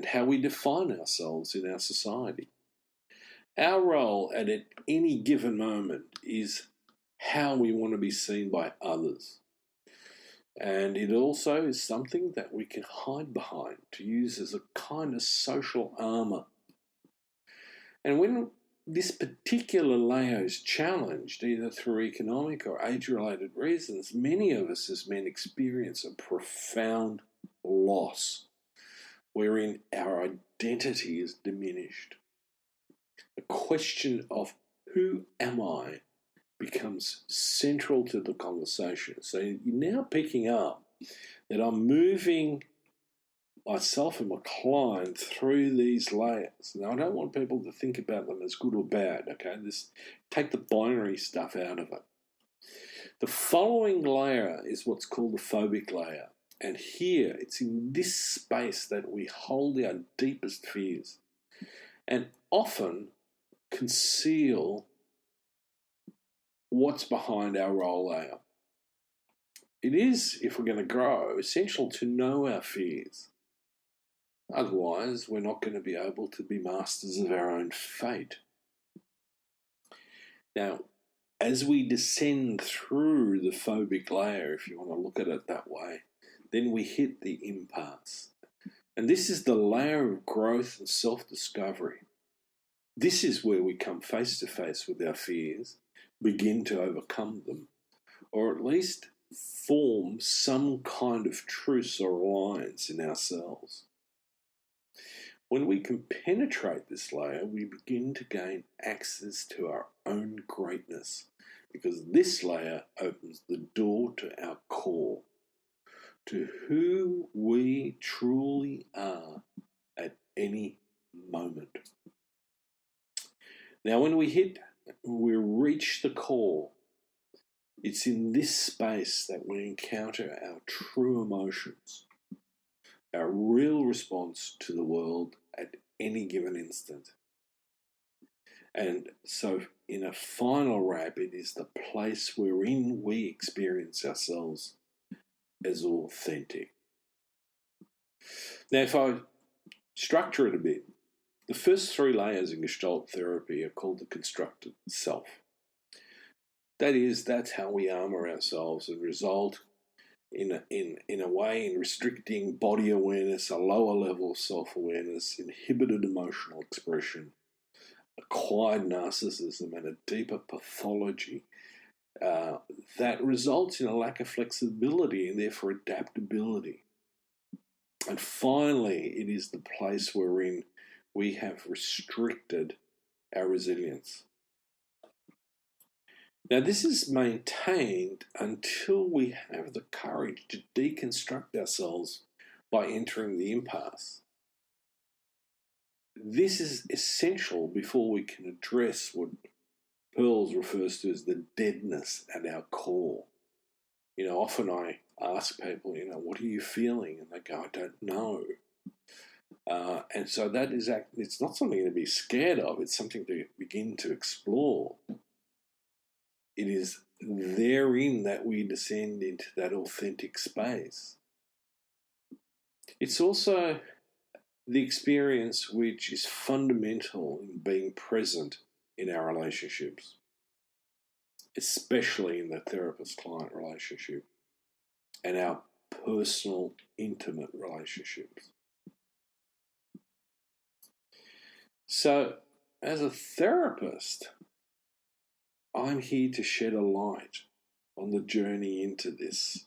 and how we define ourselves in our society. Our role at any given moment is how we want to be seen by others. And it also is something that we can hide behind to use as a kind of social armour. And when this particular layer is challenged, either through economic or age-related reasons, many of us as men experience a profound loss, wherein our identity is diminished. The question of who am I becomes central to the conversation. So you're now picking up that I'm moving myself and my client through these layers. Now, I don't want people to think about them as good or bad, okay? Take the binary stuff out of it. The following layer is what's called the phobic layer. And here, it's in this space that we hold our deepest fears and often conceal what's behind our role layer. It is, if we're going to grow, essential to know our fears. Otherwise, we're not going to be able to be masters of our own fate. Now, as we descend through the phobic layer, if you want to look at it that way, then we hit the impasse. And this is the layer of growth and self-discovery. This is where we come face to face with our fears, begin to overcome them, or at least form some kind of truce or alliance in ourselves. When we can penetrate this layer, we begin to gain access to our own greatness, because this layer opens the door to our core, to who we truly are at any moment. Now, when we reach the core, it's in this space that we encounter our true emotions, our real response to the world at any given instant. And so, in a final wrap, it is the place wherein we experience ourselves as authentic. Now, if I structure it a bit, the first three layers in Gestalt therapy are called the constructed self. That is, that's how we armour ourselves and result in a way in restricting body awareness, a lower level of self-awareness, inhibited emotional expression, acquired narcissism, and a deeper pathology that results in a lack of flexibility and therefore adaptability. And finally, it is the place wherein we have restricted our resilience. Now, this is maintained until we have the courage to deconstruct ourselves by entering the impasse. This is essential before we can address what Pearls refers to as the deadness at our core. Often I ask people, what are you feeling? And they go, I don't know. And so it's not something to be scared of, it's something to begin to explore. It is therein that we descend into that authentic space. It's also the experience which is fundamental in being present in our relationships, especially in the therapist-client relationship and our personal, intimate relationships. So, as a therapist, I'm here to shed a light on the journey into this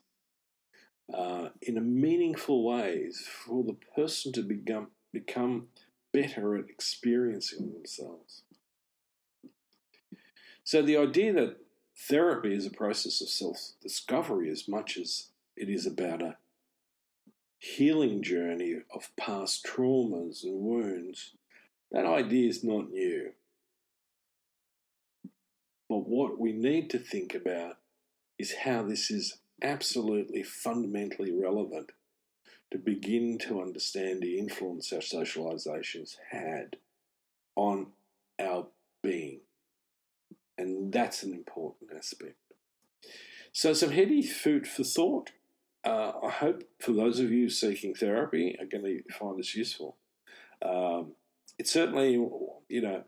in a meaningful ways for the person to become better at experiencing themselves. So the idea that therapy is a process of self-discovery as much as it is about a healing journey of past traumas and wounds, that idea is not new. But what we need to think about is how this is absolutely fundamentally relevant to begin to understand the influence our socializations had on our being. And that's an important aspect. So some heady food for thought. I hope for those of you seeking therapy are going to find this useful. It certainly, you know,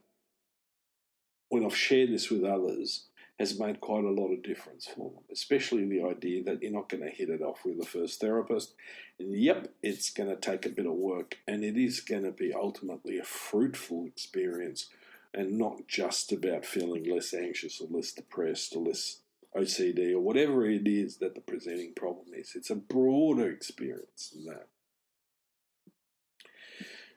when I've shared this with others, has made quite a lot of difference for them, especially the idea that you're not going to hit it off with the first therapist. And yep, it's going to take a bit of work, and it is going to be ultimately a fruitful experience and not just about feeling less anxious or less depressed or less OCD or whatever it is that the presenting problem is. It's a broader experience than that.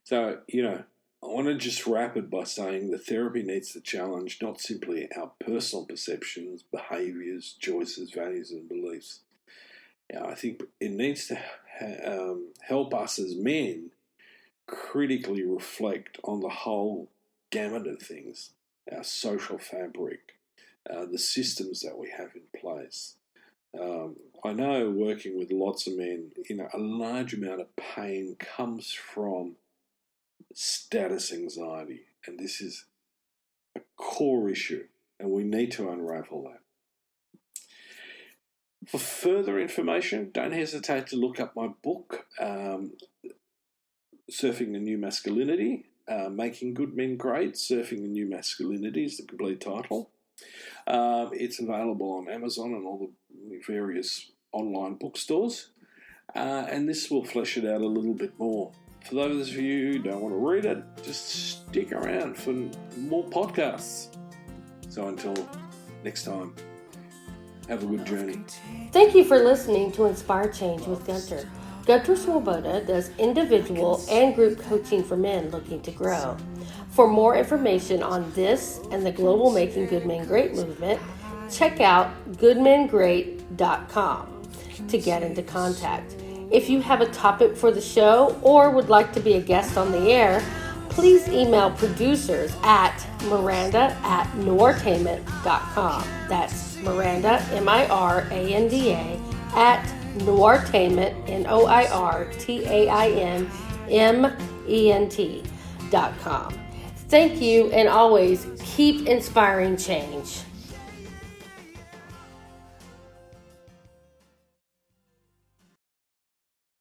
So, you know, I want to just wrap it by saying that therapy needs to challenge not simply our personal perceptions, behaviours, choices, values, and beliefs. I think it needs to help us as men critically reflect on the whole gamut of things, our social fabric, the systems that we have in place. I know working with lots of men, you know, a large amount of pain comes from status anxiety, and this is a core issue, and we need to unravel that. For further information, don't hesitate to look up my book, Surfing the New Masculinity, Making Good Men Great, Surfing the New Masculinity is the complete title. It's available on Amazon and all the various online bookstores, and this will flesh it out a little bit more. For those of you who don't want to read it, just stick around for more podcasts. So until next time, have a good journey. Thank you for listening to Inspire Change with Gunter. Gunter Swoboda does individual and group coaching for men looking to grow. For more information on this and the global Making Good Men Great movement, check out goodmengreat.com to get into contact. If you have a topic for the show or would like to be a guest on the air, please email producers at miranda@noirtainment.com. That's Miranda, Miranda, at noirtainment, noirtainment.com. Thank you, and always keep inspiring change.